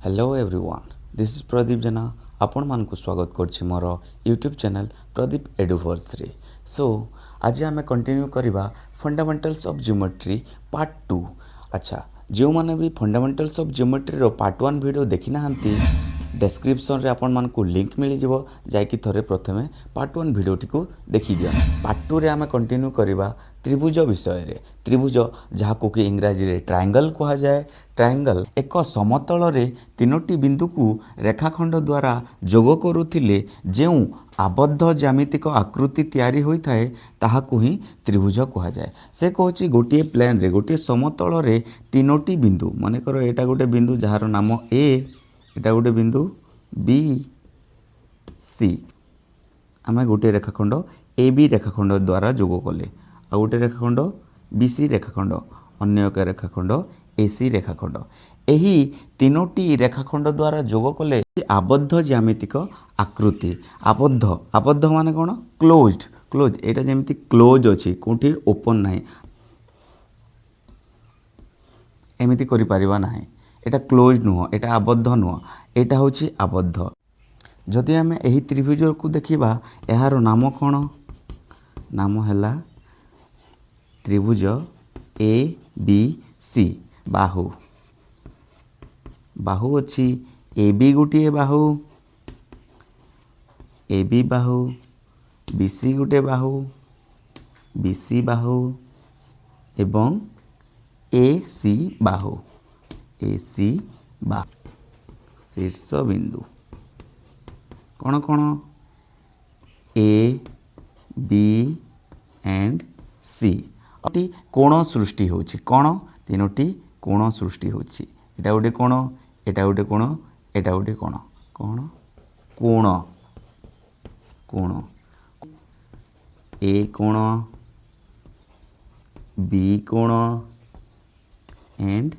Hello everyone, this is Pradeep Jena आपण मानकु स्वागत करछि मोर यूट्यूब चैनल प्रदीप एडुवर्स रे। सो आज आम कंटिन्यू करवा फंडामेंटल्स ऑफ ज्योमेट्री पार्ट 2। अच्छा, जो मैंने भी फंडामेंटल्स ऑफ ज्योमेट्री रो पार्ट 1 वीडियो देखि नाहंती डिस्क्रिप्शन रे आपण मानकु लिंक मिल जिवो, जायकि थरे प्रथमे पार्ट 1 वीडियो टिको देखि दिया। पार्ट 2 रे आम कंटिन्यू करवा त्रिभुज विषय रे। त्रिभुज जहाको कि इंग्राजी रे ट्रायंगल कहा जाए। ट्रायंगल एक समतल रे तीनोटी बिंदु को रेखाखंड द्वारा जोग करुथिले जेउ आबद्ध ज्यामितिक आकृति तैयारी होइथाए ताहाकु ही त्रिभुज कहा जाए। से कहछि गोटे प्लेन रे गोटे समतल रे तीनोटी बिंदु, माने करो एटा गोटे बिंदु जहार नाम ए, एटा गोटे बिंदु बी सी, आम गोटे रेखाखंड ए बी रेखाखंड द्वारा जोग कले, आ गोटे रेखाखंड बी सी रेखाखंड, अन्य एक रेखाखंड ए सी रेखाखंड। एही तीनोटी रेखाखंड द्वारा जोग कले आबद्ध ज्यामितिक आकृति। आबद्ध आबद्ध माने कौन? क्लोज्ड। क्लोज एटा जेमती क्लोज अछि, कोठी ओपन नाही, एमिति करि परिबा नाही। एटा क्लोज नुह, एटा आबद्ध नुह, एटा होछि आबद्ध। जदि आमे एही त्रिभुज को देखिबा, एहार नाम कौन? नाम हैला त्रिभुज ए बी सी। बाहु बाहु अच्छी ए बी गोटे बाहु, A B Bahu, B C गोटे बाहु, बी सी बाहु एवं ए सी बाहु, ए सी बाहु। शीर्ष बिंदु कौन कौन? ए बी एंड सी। अति कोण सृष्टि होछि। कोण? तीनोटी कोण सृष्टि होछि। एटा गोटे कोण, एटा गोटे कोण, एटा गोटे कोण। कोण कोण कोण ए कोण, बी कोण एंड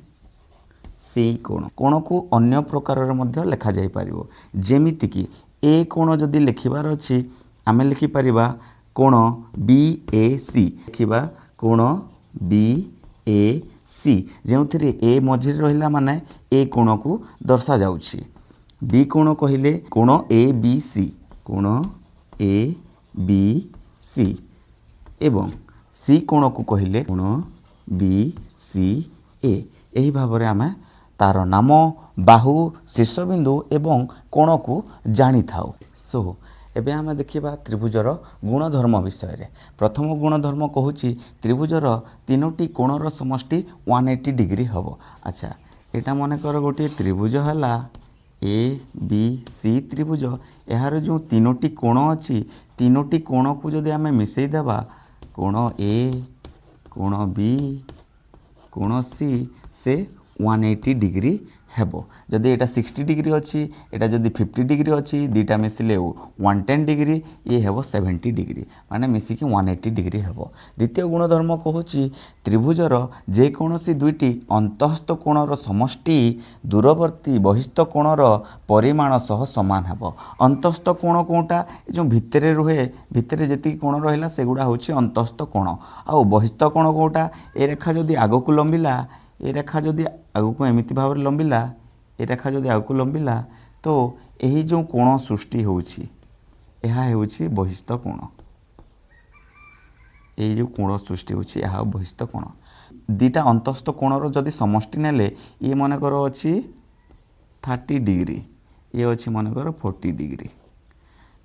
सी कोण। कोण को अन्य प्रकार मध्य लिखा जाई परिबो, जेमिति कि ए कोण जदि लिखिबार अछि आमे लिखि परिबा कोण बी ए सी। लिखिबा कोण बी ए सी, जेउथिरे ए मझिरे रहिला माने ए कोण को दर्शा जाउछि। बी कोण कहिले कोण ए बी सी, कोण ए बी सी एवं सी कोण को कहिले कोण बी सी ए। एही भाबरे आमे तार नाम, बाहु, शीर्षबिंदु एवं कोण को जानी थाउ। सो एबे आमे देखिबा त्रिभुजर गुणधर्म विषय रे। प्रथम गुणधर्म कहूची त्रिभुजर तीनोटी कोणर समष्टि 180 डिग्री हबो। अच्छा, एटा मने कर गोटे त्रिभुज हला ए बी सी त्रिभुज। एहार जो तीनोटी कोण अछि, तीनोटी कोण को जदि आमे मिसेई देबा, कोण ए, कोण बी, कोण सी, से 180 डिग्री हेबो। जदि एटा 60 डिग्री अच्छी, एटा जदि 50 डिग्री अच्छी, दीटा मिसिले 110 डिग्री, ये हेबो 70 डिग्री, माने मिसिकी 180 डिग्री हेबो। द्वितीय गुणधर्म कहूची त्रिभुजर जेकोसी दुईटी अंतःस्थ कोणर समष्टि दूरवर्ती बहिस्थ कोणर परिमाण सह समान हेबो। अंतःस्थ कोण कोटा? जो भितरे रुहे, भितरे जेति कोण रहिला सेगुडा होची अंतःस्थ कोण। आ बहिस्थ कोण कोटा? ए रेखा जदि आगकु लंबिला, ए रेखा जदि आगकु एमिति भाव लंबिला, ए रेखा जदि आगकु लंबिला, तो यही जो कोण सृष्टि होउछि एहा हेउछि बहिस्थ कोण। यही जो कोण सृष्टि होउछि एहा बहिस्थ कोण। दीटा अंतःस्थ कोणर जदि समष्टि नेले, ये मनकर अछि 30 डिग्री, ये अछि मनकर 40 डिग्री।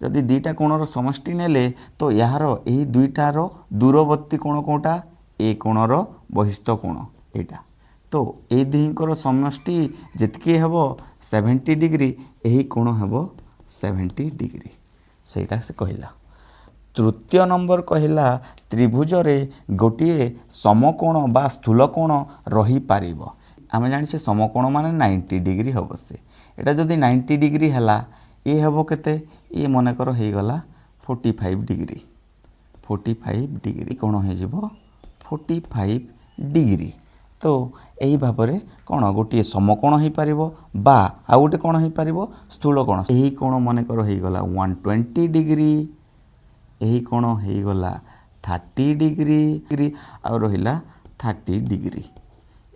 जदि दीटा कोणर समष्टि नेले तो यार यही दुईटार दूरवर्ती कोण कोटा? ए कोणर बहिस्थ कोण एटा। तो ए दिहिंकर समष्टि जेतकी हेबो 70 डिग्री, यही कोण हेबो 70 डिग्री। सेटा से कहिला। तृतीय नंबर कहिला त्रिभुज रे गोटिए समकोण बा स्थूल कोण रही पारिबो। आमे जानिछे समकोण माने 90 डिग्री हेबो। से एटा जदि 90 डिग्री हला, ए हेबो केते? ए मने कर हे गला 45 डिग्री। 45 डिग्री कोण हे जिवो 45 डिग्री। तो यही भाव में कौन गोटे समकोण हो पार बा आ गोटे कौन हो पार स्थूल कोण। यही कोण मनकर होगला 120 डिग्री, यही कोण होगला 30 डिग्री आ रहा 30 डिग्री।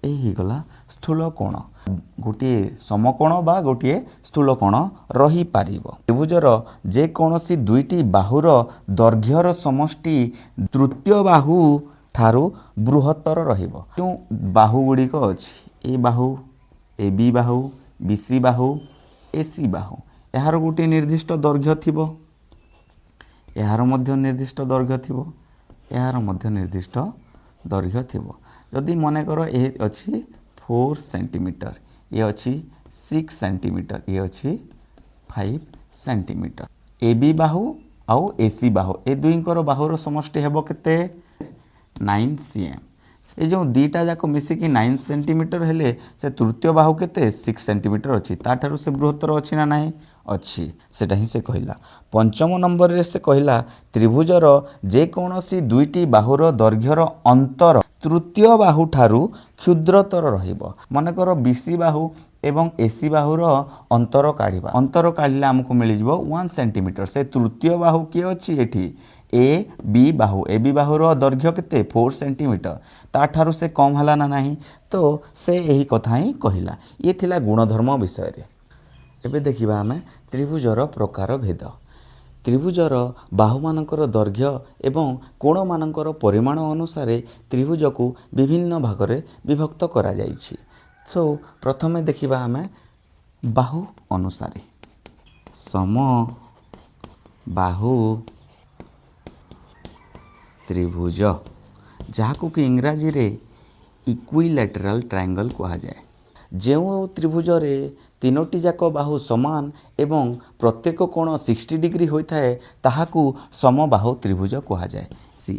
यही गला स्थूल कोण। गोटे समकोण बा गोटे स्थूलकोण रही पारिबो। त्रिभुजर जेकोसी दुईटी बाहुर दैर्घ्यर समष्टि तृतीय बाहु ठारू बृहत्तर रहिबो। जो बाहु गुड़िक अच्छी ए बाहु A B Bahu B C बाहु ए सी बाहु यार गोटे निर्दिष्ट दैर्घ्य थिबो, यार मध्य निर्दिष्ट दैर्घ्य थिबो, यार मध्य निर्दिष्ट दैर्घ्य थिबो। जदि मन कर ए अच्छी 4 सेंटीमीटर, ये अच्छी 6 सेंटीमीटर, ये अच्छी 5 सेंटीमीटर। ए बी बाहु आउ ए सी बाहु ए दुईंकर बाहुर समष्टि हेबो केते 9 cm। ये जो दीटा जाक मिसिकी 9 सेंटीमीटर हेले से तृतीय बाहु केते 6 सेंटीमीटर अच्छी, ताठारु से बृहत्तर अच्छी ना नहीं अच्छी, सेटा ही से कहला। पंचम नंबर रे से कहला त्रिभुजर जेकोसी दुईटी बाहुर दैर्घ्यर अंतर तृतीय बाहु ठारू क्षुद्रतर रहिबो। मनकर बीसी बाहु एवं एसी बाहुर अंतर काढ़ा, अंतर काढ़ले आमको मिल जाव 1 सेंटीमीटर। से तृतीय बाहु किए अच्छी एठी A B Bahu, A B बाहुर दैर्घ्य केते 4 सेंटीमीटर, ताठारु से कम हला ना नहीं, तो से यही कथा ही कहला। ये थिला गुणधर्म विषय रे। एबे देखिबा आमे त्रिभुजर प्रकार भेद। त्रिभुजर बाहुमानकर दैर्घ्य एवं कोणमानकर परिमाण अनुसार त्रिभुज को विभिन्न भागरे विभक्त करा जाइछि। सो प्रथमे देखिबा आमे बाहु अनुसार सम बाहु त्रिभुज, जहाकू कि इंग्राजी रे इक्विलैटरल ट्रायंगल कहा जाए। जो त्रिभुज रे तीनोटी जाक बाहु समान एवं प्रत्येक कोण 60 डिग्री होता है ताहाकू समबाहु त्रिभुज कहा जाए। सी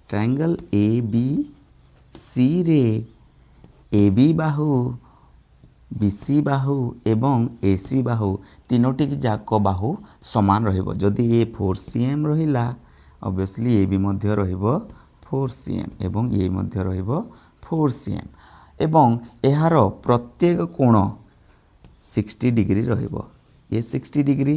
ट्रायंगल ए बी सी रे A B Bahu B C बाहु एवं ए सी बाहु तीनोटी जाक बाहु समान रहिबो। जदि ए 4 cm रहिला ऑब्वियसली ए बी मध्य रहिबो 4 cm एवं ए मध्य रहिबो 4 cm एवं एहार प्रत्येक कोण 60 डिग्री रहिबो। ये 60 डिग्री,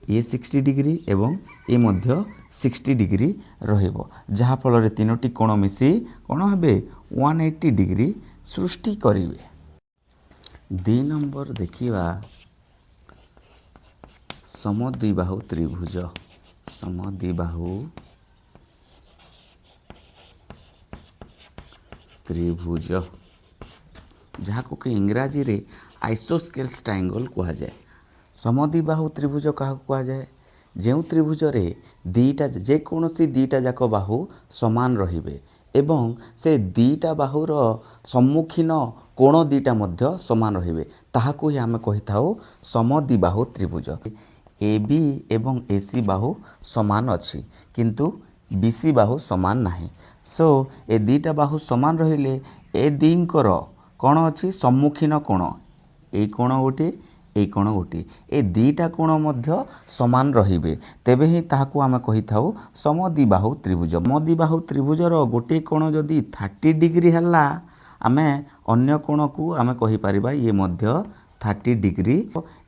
ये 60 डिग्री एवं ये मध्य 60 डिग्री रहिबो, जहा फल रे तीनोटी कोण मिसी कोण हेबे 180 डिग्री सृष्टि करिवे। 2 नंबर देखिबा समद्विबाहु त्रिभुज। समद्विबाहु त्रिभुज जहाको कि इंग्राजी रे आइसोस्केल्स ट्रायंगल कहा जाए। समद्विबाहु त्रिभुज क्या कहा जाए? जो त्रिभुज रे दीटा जेकोसी दीटा जाक बाहु समान रहिबे एवं से दीटा बाहुर सम्मुखीन कोण दीटा मध्य समान रहिबे, ताहाकू ही आमे कहि थाउ समद्विबाहु त्रिभुज। ए बी एवं ए सी बाहु समान अच्छी किंतु बी सी बाहु समान नाही। सो ए दीटा बाहु समान रहिले ए दींकर कोण अच्छी सम्मुखीन कोण, ए कोण गोटे ए कोण गोटे, ए दीटा कोण मध्य समान रहिबे, तेबे ही ताहाकू आमे कहि थाउ समद्विबाहु त्रिभुज। समद्विबाहु त्रिभुजर गोटे कोण जदि 30 डिग्री हला आमे अन्य कोण को आमे कहि परिबा ये मध्य 30 डिग्री।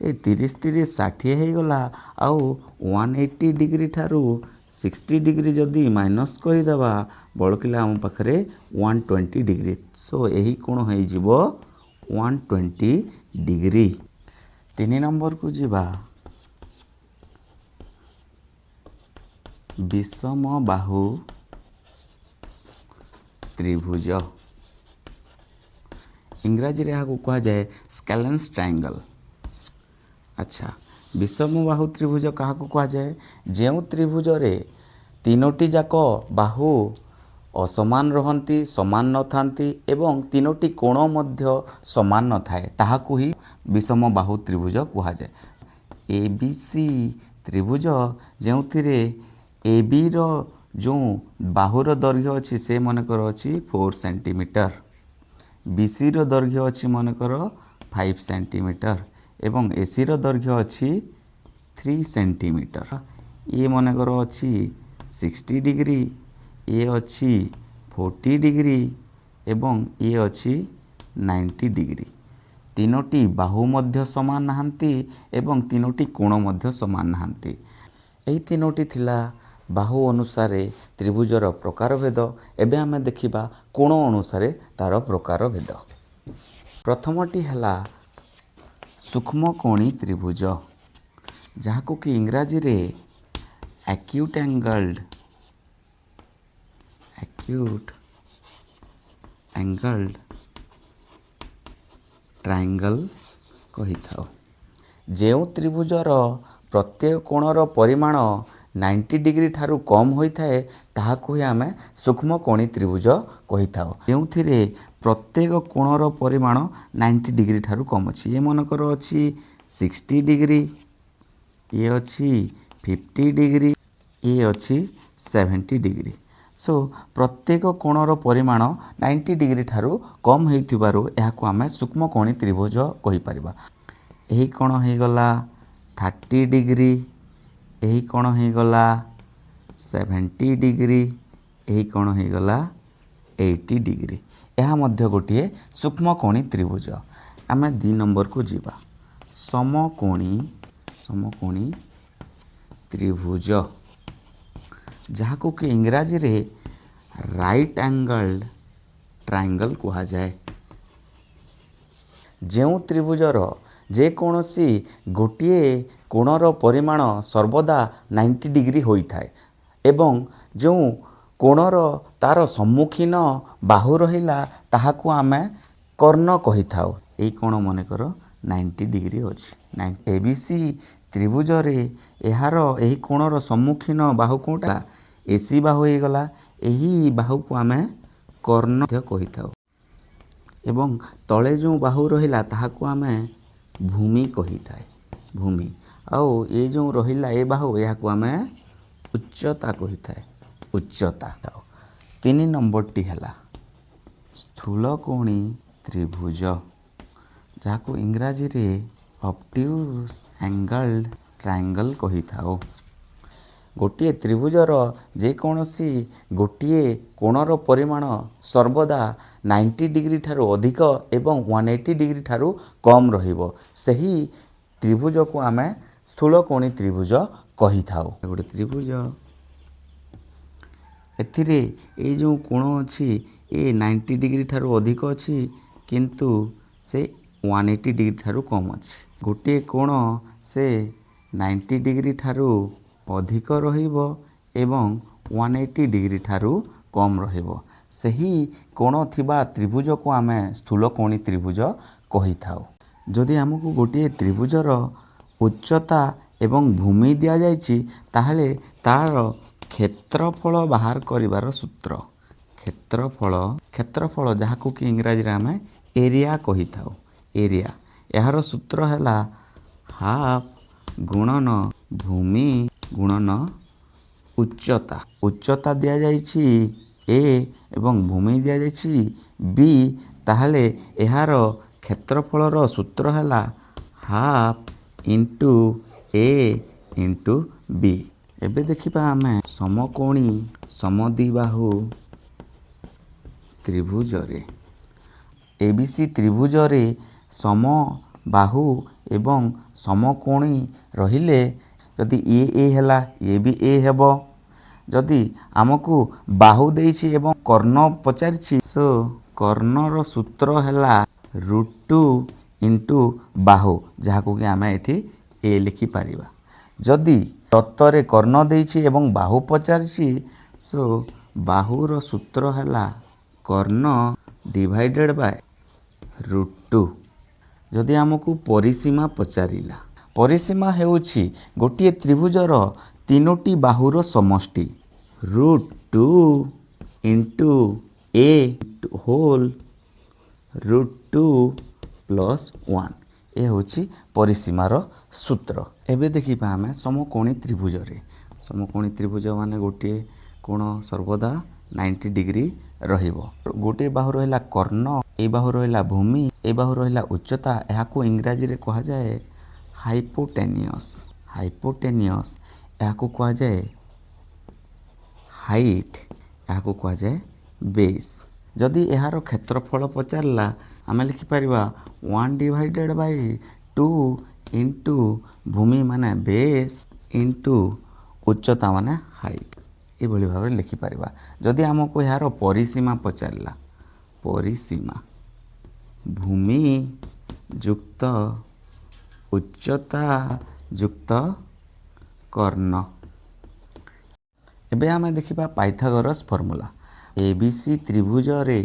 ए 30 60 हे गला आउ 180 डिग्री ठारू 60 डिग्री जदि माइनस करदेवा बड़किला आम पाखरे 120 डिग्री। सो यही कोण हो जिवो 120 डिग्री। 3 नंबर को जीवा विषम बाहु त्रिभुज। इंग्राजी रे को कहा जाए स्केलेंस ट्रायंगल। अच्छा, विषम बाहु त्रिभुज क्या कहा जाए? जो त्रिभुज रे तीनोटी जाक बाहु असमान रहती, समान न थांती एवं तीनोटी कोण मध्य समान न थाए ताहाकू ही विषम बाहु त्रिभुज कहा जाए। ए बी सी त्रिभुज जो ए बी रो जो बाहुर दैर्घ्य अच्छी से मनकर अच्छी 4 सेंटीमीटर, बी सी रो दैर्घ्य अच्छी मनकर 5 सेंटीमीटर एवं ए सी रो दैर्घ्य अच्छी 3 सेंटीमीटर। ये मनकर अच्छी 60 डिग्री, ये अच्छी 40 डिग्री एवं ये अच्छी 90 डिग्री। तीनोटी बाहु मध्य समान नहांती एवं तीनोटी कोण मध्य समान नहांती। एही तीनोटी थिला बाहु अनुसार त्रिभुजर प्रकार भेद। एबे आमे देखिबा कोण अनुसार तार प्रकार भेद। प्रथमटी हला सूक्ष्म कोणी त्रिभुज जहाको कि इंग्राजी रे एक्यूट एंगल्ड ट्रायंगल कही थाओ। जेउ त्रिभुजर प्रत्येक कोणर परिमाण 90 डिग्री ठारू कम होइथाए ताहाको ही आमे सूक्ष्म कोणी त्रिभुज कही थाओ। जेउथिरे प्रत्येक कोणर परिमाण 90 डिग्री ठारू कम अछि। ये मनकर अछि 60 डिग्री, ये अछि 50 डिग्री, ये अछि 70 डिग्री। सो प्रत्येक कोणर परिमाण 90 डिग्री ठारू कम होइथिबारु एहाको आमे सूक्ष्म कोणी त्रिभुज कहि परिबा। एही कोण हे गला 30 डिग्री, एही कोण हे गला 70 डिग्री, एही कोण हे गला 80 डिग्री। यह मध्य गोटे सूक्ष्म कोणी त्रिभुज। आमे 2 नंबर को जीवा समकोणी त्रिभुज जहाको कि इंग्राजी रे राइट एंगल्ड ट्रायंगल कहा जाए। जेउ त्रिभुजर जे कोनोसी गोटिए कोणर परिमाण सर्वदा 90 डिग्री होइथाए एवं जो कोणर तार सम्मुखीन बाहु रहिला ताहाको आमे कर्ण कहि थाओ। एई कोण मनेकर 90 डिग्री अछि। एबीसी त्रिभुज रे एहार एही कोणर सम्मुखीन बाहु कोटा एसी बाहु हे गला। एही बाहु को आमे कर्ण कहि थाओ एवं तले जो बाहु रहिला ताहाको आमे भूमि कहि थाए। भूमि आउ ए जो रहिला ए बाहु याको आमे उच्चता कहि थाए। उच्चता। 3 नंबर टी हला स्थूलकोणी त्रिभुज जहाको इंग्राजी रे ऑब्ट्यूज एंगल्ड ट्रायंगल कहि थाओ। गोटिए त्रिभुजर जे कोनोसी गोटिए कोणर परिमाण सर्वदा 90 डिग्री ठारू अधिक एवं 180 डिग्री ठारू कम रहिबो सही त्रिभुज को आमे स्थूलकोणी त्रिभुज कहि थाओ। गोटे त्रिभुज एथिरे ए जो कोण अछि ए 90 डिग्री ठारू अधिक अछि किंतु से 180 डिग्री ठारू कम अछि। गोटे कोण से 90 डिग्री ठारू अधिक रहिबो एवं 180 डिग्री ठारू कम रहिबो सही कोण थिबा त्रिभुज को आमे स्थूलकोणी त्रिभुज कहि थाओ। जदि हमकु गोटे त्रिभुजर उच्चता एवं भूमि दिया जायछि ताहले तार क्षेत्रफल बाहर करिवार सूत्र क्षेत्रफल जहाको कि इंग्राजी रे आमे एरिया कहि थाओ। एरिया यार सूत्र हैला हाफ गुणन भूमि गुणन उच्चता। उच्चता दिया जायछि ए एवं भूमि दिया जायछि बी ताहले यार क्षेत्रफलर सूत्र हैला हाफ इंटू ए इंटू बी। एबे देखिबा आमे समकोणी समद्विबाहु त्रिभुज रे एबीसी त्रिभुज रे सम बाहु एवं समकोणी रहिले जदि ए हैला ए भी ए हेबो। जदि आमको बाहु देइछि एवं कर्ण पचारिछि सो कर्णर सूत्र हैला √2 इंटू बाहु जहाको कि आमे एठी ए लिखि पारिबा। जदि तत्तरे कर्ण देइछि एवं बाहु पचारिछि सो बाहुर सूत्र हैला कर्ण डिवाइडेड बाय √2। जदि आमको परिसीमा पचारिला परिसीमा हेउछि गोटिए त्रिभुजर 3टी बाहुर समष्टि √2 इंटू ए होल √2 प्लस 1 ए होछि परिसीमार सूत्र। एबे देखिबा आमे समकोणी त्रिभुज रे समकोणी त्रिभुज माने गोटिए कोण सर्वदा 90 डिग्री रहिबो। गोटे बाहु रहिला कर्ण ए बाहु रहिला भूमि ए बाहु रहिला उच्चता याको इंग्राजी रे कहा जाए हाइपोटेनियस। हाइपोटेनियस याको कहा जाए हाइट याको कहा जाए बेस। जदि यार क्षेत्रफल पचारला आमे लिखि परिबा 1/2 इंटू भूमि माने बेस इंटू उच्चता माने हाइट ए भली भाबरे लिखि परिबा। जदि हमको यार परिसीमा पचारला परिसीमा भूमि युक्त उच्चता युक्त कर्ण। एबे आमे देखिबा पाइथागोरस फॉर्मूला। एबीसी त्रिभुज रे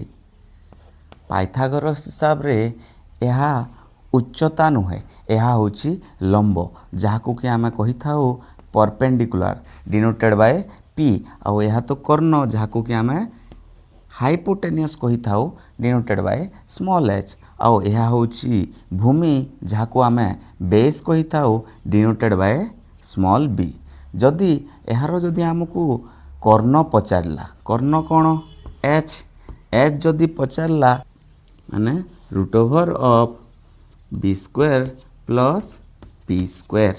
पाइथागोरस हिसाब रे यह उच्चता नुहे, यह होची लंब, जहाकू कि आमे कही थाउ परपेंडिकुलर डिनोटेड बाय पी। आउ यह तो कर्ण, जहाकू कि आमे हाइपोटेनियस कही थाउ डिनोटेड बाय स्मॉल एच। आउ यह होची भूमि, जहाकू आमे बेस कही थाउ डिनोटेड बाय स्मॉल बी। जदि यार जदि आमको कर्ण पचारला, कर्ण कौन एच, एच जदि पचारला माने root over of B square plus P square.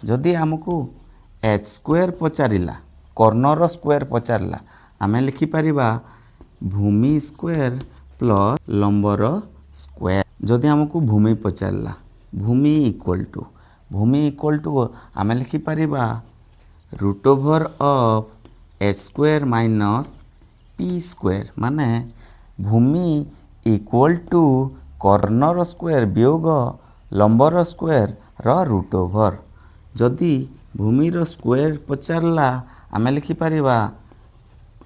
जदि आमको एच स्क्वायर पचारिला, कर्णर स्क्वायर पचारला, आमे लिखि परिबा भूमि स्क्वायर प्लस लंबर स्क्वायर। जदि आमको भूमि पचारला, भूमि इक्वल टू आमे लिखि परिबा root over of H square minus P square. माने भूमि इक्वल टू कर्णर स्क्वायर वियोग लंबर स्क्वायर र रूट ओवर। जदि भूमिर स्क्वायर पचारला, आमे लिखि परिबा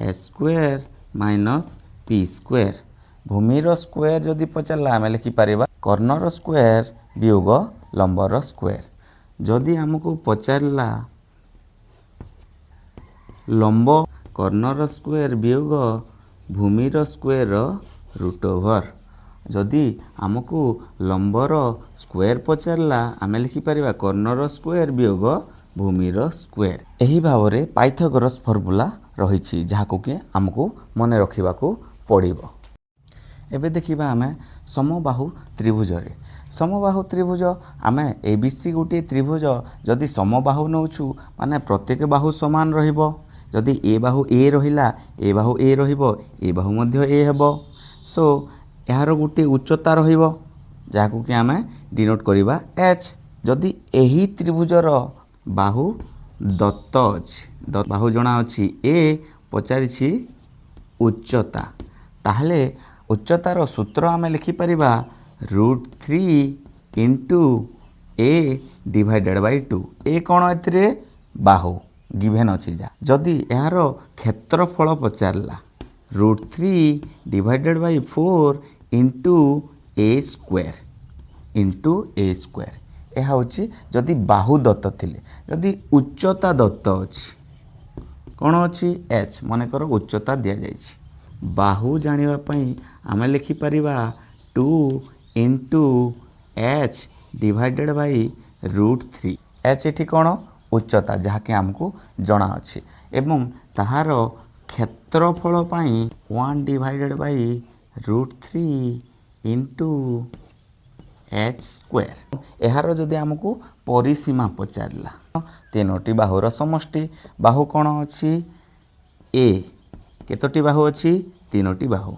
H square minus P square. भूमिर स्क्वायर जदि पचारला, आमे लिखि परिबा कर्णर स्क्वायर वियोग लंबर स्क्वायर। जदि आमको पचारला लंब, कर्णर स्क्वायर वियोग भूमिर स्क्वायर रूट ओवर। जदि आमको लंबर स्क्वायर पचारला, आमे लिखि परिबा कर्णर स्क्वायर वियोग भूमिर स्क्वायर। एही भावरे पाइथागोरस फॉर्मूला रहिछि, जहाकू कि आमको मने रखिबाकू पड़िबो। एबे देखिबा आमे समबाहु त्रिभुज रे। समबाहु त्रिभुज आमे एबीसी गोटे त्रिभुज, जदि समबाहु नउछु माने प्रत्येक बाहु समान रहिबो। जदि ए बाहु ए रहिला, ए बाहु ए रहिबो, ए बाहु मध्य ए हेबो। सो यार गोटे उच्चता रहिबो, जहाकू कि आमे डिनोट करिबा एच। जदि एही त्रिभुजर बाहु दत्त अछि, बाहु जणा अछि ए, पचारिछि उच्चता, ताहले उच्चतार सूत्र आमे लिखि परिबा √3 इंटू ए डिवाइडेड बाय 2। ए कौन एथिरे बाहु गिभेन अछि जा। जदि यार क्षेत्रफल पचारला, √3 divided by 4 into A square यह होची जदि बाहु दत्त थिले। जदि उच्चता दत्त अछि, कौन अछि एच, मन कर उच्चता दिया जाइछि। बाहु जानिबा पई आमे लिखि परिबा 2 into H divided by √3। H एठी कौन उच्चता, जहाँकि आमको जना अछि, एवं ताहार क्षेत्रफल पाई 1 divided by √3 into H square. यार जदि आमको परिसीमा पचारला, तीनोटी बाहुर समष्टि, बाहु कौन अछि ए, केतोटी बाहु अछि तीनोटी बाहु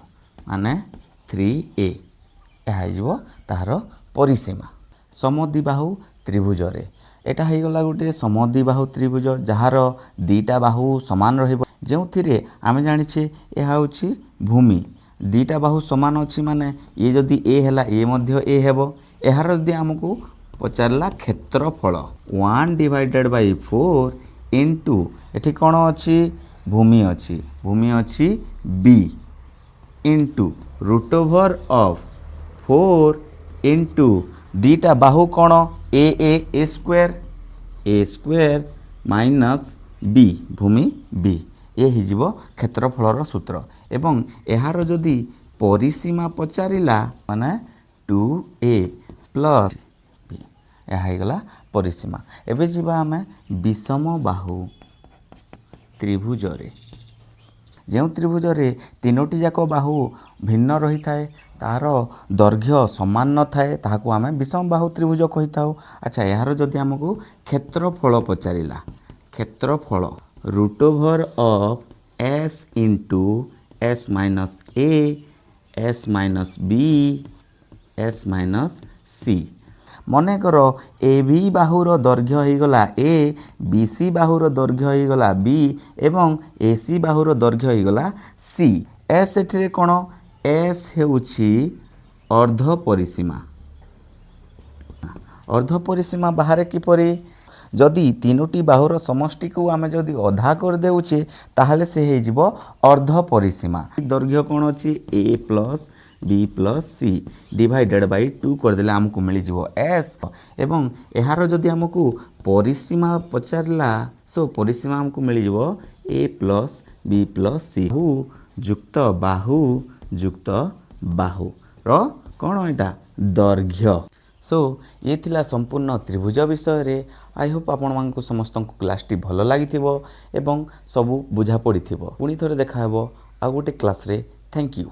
माने 3a। यह हो ताहार परिसीमा। समद्विबाहु त्रिभुज रे एटा हो गला गोटे समद्विबाहु त्रिभुज, जहार दीटा बाहु समान रहिबो। जेउथिरे आमे जानिछे यह होछि भूमि, दीटा बाहु समान अछि माने ये जदि ए हैला, ए मध्य ए हेबो। यार जदि आमको पचारला क्षेत्रफल 1 डिवाइडेड बाय 4 इंटू एठी कौन अछि भूमि अछि B into root over of 4 into दीटा बाहु कौन ए स्क्वायर माइनस बी भूमि बी। ये हिजिबो क्षेत्रफलर सूत्र। एवं यार जदि परिसीमा पचारिला माने 2a प्लस बी, यह गला परिसीमा। एबे जिबा आमे विषम बाहु त्रिभुज रे। जो त्रिभुज रे तीनोटी जाक बाहु भिन्न रही थाए, तार दैर्घ्य समान न थाए, ताहाकू आमे विषम बाहु त्रिभुज कही थाउ। अच्छा, यार जदि आमको क्षेत्रफल पचारिला, क्षेत्रफल root over of S into S minus A, S minus B, S minus C. मने कर ए बी बाहुर दैर्घ्य हो गला ए, बी सी बाहुर दैर्घ्य हो गला बी, एवं ए सी बाहुर दैर्घ्य हो गला सी। एस एठिरे कोन एस हेउछि अर्ध परिसीमा, अर्ध परिसीमा बाहर किपरि जदि तीनोटी बाहुर समष्टि को आमे जदि अधा कर देउछे ताहले से हे जिवो अर्ध परिसीमा। दैर्घ्य कोन अछि a plus b plus c divided by 2 कर देले हमकु मिली जिवो s एवं एहार जदि हमकु परिसीमा पचारला सो परिसीमा हमकु मिली जिवो a plus b plus c बाहु जुक्त बाहु रो कोन एटा दैर्घ्य। सो ये थिला संपूर्ण त्रिभुज विषय रे। आई होप आपण मानकु समस्त क्लास टी भल लागि एवं सबू बुझा पड़ी पुणी थोड़े देखा आ गोटे क्लास रे। Thank you.